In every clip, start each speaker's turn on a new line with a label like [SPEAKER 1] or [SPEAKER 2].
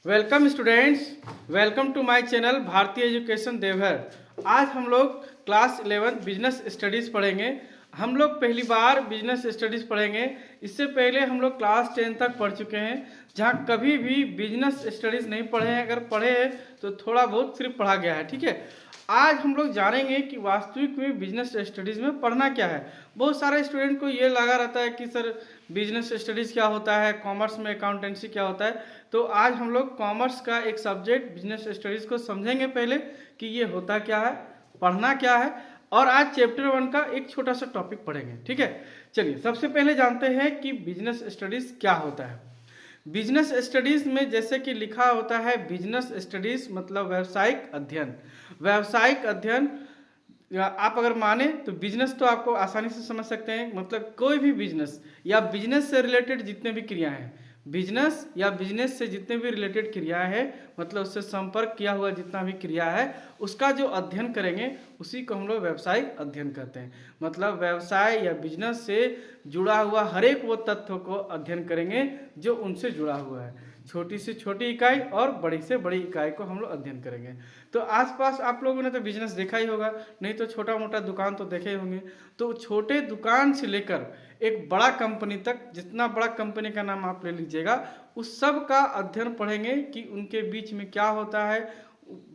[SPEAKER 1] Welcome students, welcome to my channel Bharatiya education Deoghar. आज हम लोग क्लास 11 बिजनेस स्टडीज़ पढ़ेंगे। हम लोग पहली बार बिजनेस स्टडीज़ पढ़ेंगे। इससे पहले हम लोग क्लास 10 तक पढ़ चुके हैं, जहां कभी भी बिजनेस स्टडीज़ नहीं पढ़े हैं। अगर पढ़े हैं तो थोड़ा बहुत सिर्फ पढ़ा गया है, ठीक है। आज हम लोग जानेंगे कि वास्तविक में बिजनेस स्टडीज़ में पढ़ना क्या है। बहुत सारे स्टूडेंट को ये लगा रहता है कि सर बिजनेस स्टडीज़ क्या होता है, कॉमर्स में अकाउंटेंसी क्या होता है। तो आज हम लोग कॉमर्स का एक सब्जेक्ट बिजनेस स्टडीज़ को समझेंगे पहले कि ये होता क्या है, पढ़ना क्या है, और आज चैप्टर 1 का एक छोटा सा टॉपिक पढ़ेंगे, ठीक है। चलिए सबसे पहले जानते हैं कि बिजनेस स्टडीज़ क्या होता है। बिजनेस स्टडीज़ में जैसे कि लिखा होता है, बिजनेस स्टडीज़ मतलब व्यावसायिक अध्ययन। व्यावसायिक अध्ययन आप अगर माने तो बिजनेस तो आपको आसानी से समझ सकते हैं, मतलब कोई भी बिजनेस या बिजनेस से रिलेटेड जितने भी क्रियाएं हैं, बिजनेस या बिजनेस से जितने भी रिलेटेड क्रियाएं हैं, मतलब उससे संपर्क किया हुआ जितना भी क्रिया है, उसका जो अध्ययन करेंगे उसी को हम लोग व्यावसायिक अध्ययन कहते हैं। मतलब व्यवसाय या बिजनेस से जुड़ा हुआ हर एक वो तत्व को अध्ययन करेंगे जो उनसे जुड़ा हुआ है। छोटी से छोटी इकाई और बड़ी से बड़ी इकाई को हम लोग अध्ययन करेंगे। तो आसपास आप लोगों ने तो बिजनेस देखा ही होगा, नहीं तो छोटा मोटा दुकान तो देखे ही होंगे। तो छोटे दुकान से लेकर एक बड़ा कंपनी तक, जितना बड़ा कंपनी का नाम आप ले लीजिएगा, उस सब का अध्ययन पढ़ेंगे कि उनके बीच में क्या होता है,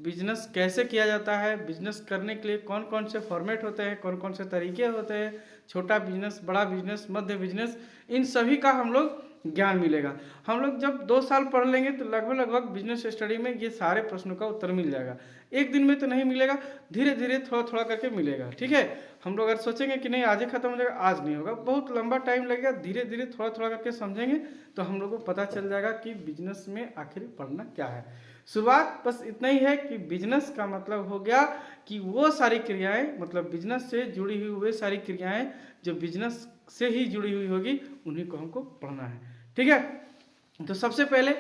[SPEAKER 1] बिजनेस कैसे किया जाता है, बिजनेस करने के लिए कौन कौन से फॉर्मेट होते हैं, कौन कौन से तरीके होते हैं, छोटा बिजनेस, बड़ा बिजनेस, मध्य बिजनेस, इन सभी का हम लोग ज्ञान मिलेगा। हम लोग जब 2 साल पढ़ लेंगे तो लगभग बिजनेस स्टडी में ये सारे प्रश्नों का उत्तर मिल जाएगा। एक दिन में तो नहीं मिलेगा, धीरे धीरे थोड़ा थोड़ा करके मिलेगा, ठीक है। हम लोग अगर सोचेंगे कि नहीं आज ही खत्म हो जाएगा, आज नहीं होगा, बहुत लंबा टाइम लगेगा। धीरे धीरे थोड़ा थोड़ा करके समझेंगे तो हम लोग को पता चल जाएगा कि बिजनेस में आखिर पढ़ना क्या है। शुरुआत बस इतना ही है कि बिजनेस का मतलब हो गया कि वो सारी क्रियाएं, मतलब बिजनेस से जुड़ी हुई वे सारी क्रियाएं जो बिजनेस से ही जुड़ी हुई होगी, उन्हीं को हमको पढ़ना है, ठीक है। तो सबसे पहले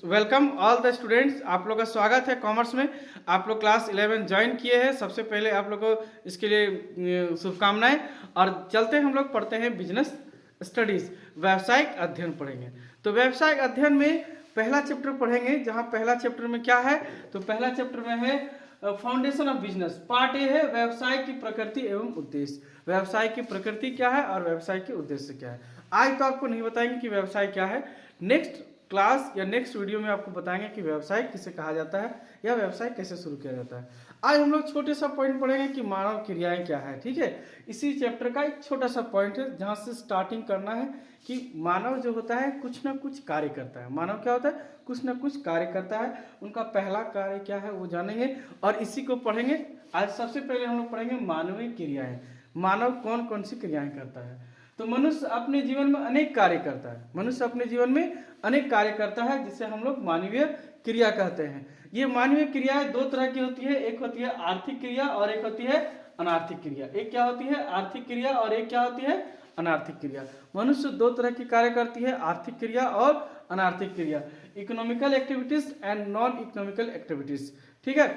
[SPEAKER 1] वेलकम ऑल द स्टूडेंट्स, आप लोग का स्वागत है कॉमर्स में। आप लोग क्लास 11 ज्वाइन किए हैं, सबसे पहले आप लोग को इसके लिए शुभकामनाएं। और चलते हम लोग पढ़ते हैं बिजनेस स्टडीज, व्यावसायिक अध्ययन पढ़ेंगे। तो व्यावसायिक अध्ययन में पहला चैप्टर पढ़ेंगे, जहां पहला चैप्टर में क्या है, तो पहला चैप्टर में है foundation of business. Part A है व्यवसाय की प्रकृति एवं उद्देश्य। व्यवसाय की प्रकृति क्या है और व्यवसाय के उद्देश्य क्या है। आज तो आपको नहीं बताएंगे कि व्यवसाय क्या है, नेक्स्ट क्लास या नेक्स्ट वीडियो में आपको बताएंगे कि व्यवसाय किसे कहा जाता है या व्यवसाय कैसे शुरू किया जाता है। आज हम लोग छोटे सा पॉइंट पढ़ेंगे कि मानव क्रियाएं क्या है, ठीक है। इसी चैप्टर का एक छोटा सा पॉइंट है जहां से स्टार्टिंग करना है कि मानव जो होता है कुछ ना कुछ कार्य करता है। मानव क्या होता है, कुछ ना कुछ कार्य करता है। उनका पहला कार्य क्या है वो जानेंगे और इसी को पढ़ेंगे। आज सबसे पहले हम लोग पढ़ेंगे मानवीय क्रियाएं। मानव कौन कौन सी क्रियाएं करता है। तो मनुष्य अपने जीवन में अनेक कार्य करता है। मनुष्य अपने जीवन में अनेक कार्य करता है जिसे हम लोग मानवीय क्रिया कहते हैं। ये मानवीय क्रियाएं 2 तरह की होती है, एक होती है आर्थिक क्रिया और एक होती है अनार्थिक क्रिया। एक क्या होती है, आर्थिक क्रिया, और एक क्या होती है, अनार्थिक क्रिया। मनुष्य 2 तरह की कार्य करती है, आर्थिक क्रिया और अनार्थिक क्रिया, economical activities and non economical activities, ठीक है।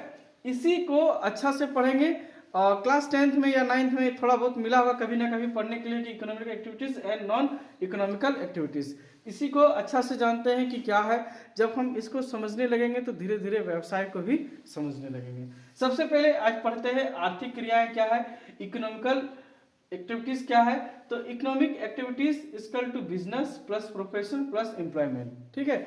[SPEAKER 1] इसी को अच्छा से पढ़ेंगे। क्लास 10th में या 9th में थोड़ा बहुत मिला होगा कभी ना कभी पढ़ने के लिए कि economical activities and non economical activities. इसी को अच्छा से जानते हैं कि क्या है। जब हम इसको समझने लगेंगे तो धीरे धीरे व्यवसाय को भी समझने लगेंगे। सबसे पहले आज पढ़ते हैं आर्थिक क्रियाएं क्या है, इकोनॉमिकल एक्टिविटीज क्या है। तो economic activities equal to business plus profession plus employment, ठीक है।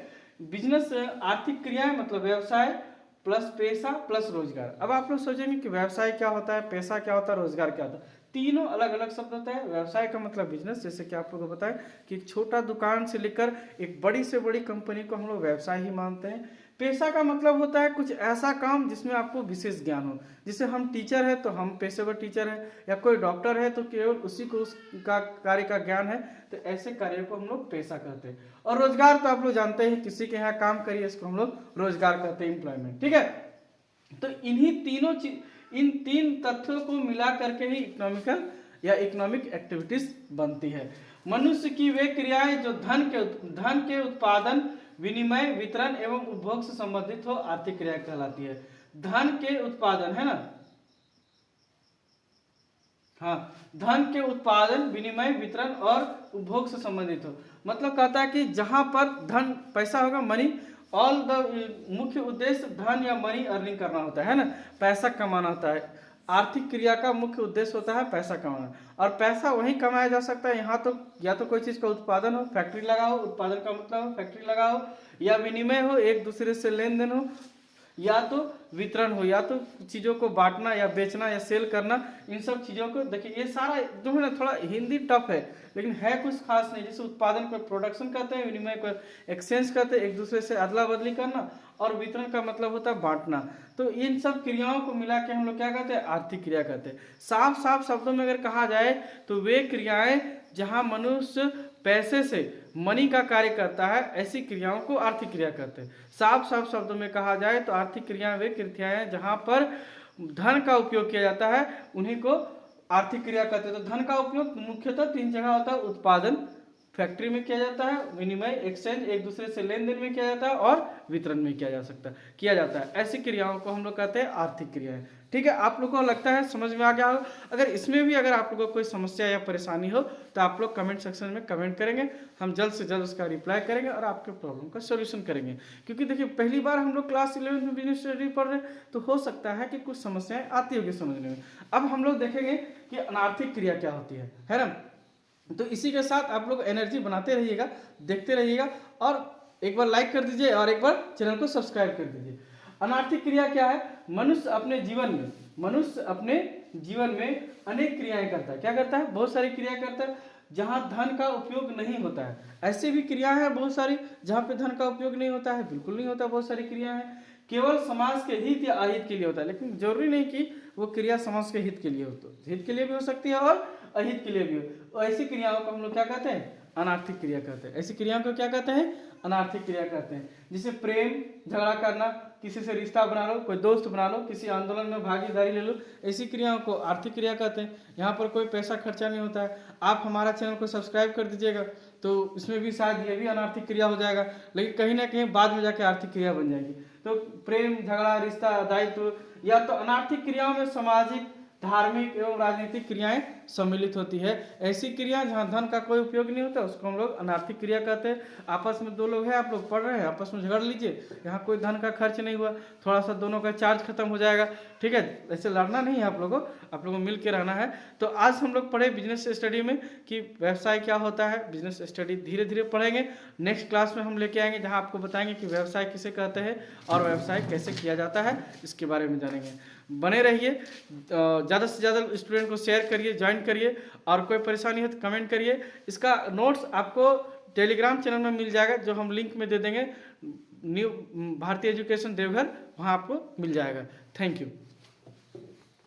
[SPEAKER 1] बिजनेस आर्थिक क्रियाएं मतलब व्यवसाय प्लस पैसा प्लस रोजगार। अब आप लोग सोचेंगे कि व्यवसाय क्या होता है, पैसा क्या होता है, रोजगार क्या होता है। तीनों अलग अलग शब्द होता है। व्यवसाय का मतलब बिजनेस, जैसे कि आप लोगों को बताएं कि एक छोटा दुकान से लेकर एक बड़ी से बड़ी कंपनी को हम लोग व्यवसाय ही मानते हैं। पैसा का मतलब होता है कुछ ऐसा काम जिसमें आपको विशेष ज्ञान हो। जैसे हम टीचर है तो हम पेशेवर टीचर है, या कोई डॉक्टर है तो केवल उसी को उसका कार्य का ज्ञान है, तो ऐसे कार्य को हम लोग पैसा कहते हैं। और रोजगार तो आप लोग जानते हैं, किसी के यहाँ काम करिए इसको हम लोग रोजगार कहते हैं, एम्प्लॉयमेंट, ठीक है। तो इन 3 तथ्यों को मिला करके ही इकोनॉमिकल या इकोनॉमिक एक्टिविटीज बनती है। मनुष्य की वे क्रियाएं जो धन के उत्पादन, विनिमय, वितरण एवं उपभोग से संबंधित हो, आर्थिक क्रिया कहलाती है। धन के उत्पादन है ना, हाँ, धन के उत्पादन, विनिमय, वितरण और उपभोग से संबंधित हो। मतलब कहता है कि जहां पर धन पैसा होगा, मनी, ऑल द मुख्य उद्देश्य धन या मनी अर्निंग करना होता है ना, पैसा कमाना होता है। आर्थिक क्रिया का मुख्य उद्देश्य होता है पैसा कमाना, और पैसा वहीं कमाया जा सकता है यहाँ तो या तो कोई चीज़ का उत्पादन हो, फैक्ट्री लगाओ, उत्पादन का मतलब हो फैक्ट्री लगाओ, या विनिमय हो, एक दूसरे से लेन देन हो, या तो वितरण हो, या तो चीज़ों को बांटना या बेचना या सेल करना। इन सब चीज़ों को देखिए, ये सारा जो है ना थोड़ा हिंदी टफ है, लेकिन है कुछ खास नहीं। जैसे उत्पादन को प्रोडक्शन कहते हैं, विनिमय को एक्सचेंज कहते हैं, एक दूसरे से अदला बदली करना, और वितरण का मतलब होता है बांटना। तो इन सब क्रियाओं को मिला के हम लोग क्या कहते हैं, आर्थिक क्रिया कहते हैं। साफ साफ शब्दों में अगर कहा जाए तो वे क्रियाएं जहां मनुष्य पैसे से मनी का कार्य करता है, ऐसी क्रियाओं को आर्थिक क्रिया कहते हैं। साफ साफ शब्दों में कहा जाए तो आर्थिक क्रियाएं वे क्रियाएं जहां पर धन का उपयोग किया जाता है, उन्हीं को आर्थिक क्रिया कहते हैं। तो धन का उपयोग मुख्यतः 3 जगह होता है, उत्पादन फैक्ट्री में किया जाता है, विनिमय एक्सचेंज एक दूसरे से लेन देन में किया जाता है, और वितरण में किया जाता है। ऐसी क्रियाओं को हम लोग कहते हैं आर्थिक क्रियाएं। ठीक है, आप लोगों को लगता है समझ में आ गया हो। अगर इसमें भी अगर आप लोगों को कोई समस्या या परेशानी हो तो आप लोग कमेंट सेक्शन में कमेंट करेंगे, हम जल्द से जल्द उसका रिप्लाई करेंगे और आपके प्रॉब्लम का सोल्यूशन करेंगे। क्योंकि देखिए पहली बार हम लोग क्लास 11 में बिजनेस स्टडी पढ़ रहे हैं, तो हो सकता है कि कुछ समस्याएं आती होगी समझने में। अब हम लोग देखेंगे कि अनार्थिक क्रिया क्या होती है ना। तो इसी के साथ आप लोग एनर्जी बनाते रहिएगा, देखते रहिएगा, और एक बार लाइक कर दीजिए और एक बार चैनल को सब्सक्राइब कर दीजिए। अनार्थिक क्रिया क्या है? मनुष्य अपने जीवन में अनेक क्रियाएं करता है। क्या करता है? बहुत सारी क्रियाएं करता है जहां धन का उपयोग नहीं होता है। ऐसे भी क्रियाएं हैं बहुत सारी जहां पे धन का उपयोग नहीं होता है, बिल्कुल नहीं होता। बहुत सारी क्रियाएं हैं केवल समाज के हित या अहित के लिए होता है, लेकिन जरूरी नहीं कि वो क्रिया समाज के हित के लिए हो, तो हित के लिए भी हो सकती है और अहित के लिए भी हो। तो ऐसी क्रियाओं को हम लोग क्या कहते हैं? अनार्थिक क्रिया कहते हैं। ऐसी क्रियाओं को क्या कहते हैं? अनार्थिक क्रिया कहते हैं। जैसे प्रेम, झगड़ा करना, किसी से रिश्ता बना लो, कोई दोस्त बना लो, किसी आंदोलन में भागीदारी ले लो, ऐसी क्रियाओं को आर्थिक क्रिया कहते हैं। यहाँ पर कोई पैसा खर्चा नहीं होता है। आप हमारा चैनल को सब्सक्राइब कर दीजिएगा तो इसमें भी शायद ये भी अनार्थिक क्रिया हो जाएगा, लेकिन कहीं ना कहीं बाद में जाके आर्थिक क्रिया बन जाएगी। तो प्रेम, झगड़ा, रिश्ता, दायित्व, या तो अनार्थिक क्रियाओं में सामाजिक, धार्मिक एवं राजनीतिक क्रियाएं सम्मिलित होती है। ऐसी क्रिया जहां धन का कोई उपयोग नहीं होता उसको हम लोग अनार्थिक क्रिया कहते हैं। आपस में दो लोग हैं, आप लोग पढ़ रहे हैं, आपस में झगड़ लीजिए, यहाँ कोई धन का खर्च नहीं हुआ, थोड़ा सा दोनों का चार्ज खत्म हो जाएगा। ठीक है, ऐसे लड़ना नहीं है आप लोगों को मिल के रहना है। तो आज हम लोग पढ़े बिजनेस स्टडी में कि व्यवसाय क्या होता है। बिजनेस स्टडी धीरे धीरे पढ़ेंगे, नेक्स्ट क्लास में हम लेके आएंगे जहाँ आपको बताएंगे कि व्यवसाय किसे कहते हैं और व्यवसाय कैसे किया जाता है, इसके बारे में जानेंगे। बने रहिए, ज़्यादा से ज़्यादा स्टूडेंट को शेयर करिए, ज्वाइन करिए, और कोई परेशानी है तो कमेंट करिए। इसका नोट्स आपको टेलीग्राम चैनल में मिल जाएगा, जो हम लिंक में दे देंगे, न्यू भारतीय एजुकेशन देवघर, वहाँ आपको मिल जाएगा। Thank you.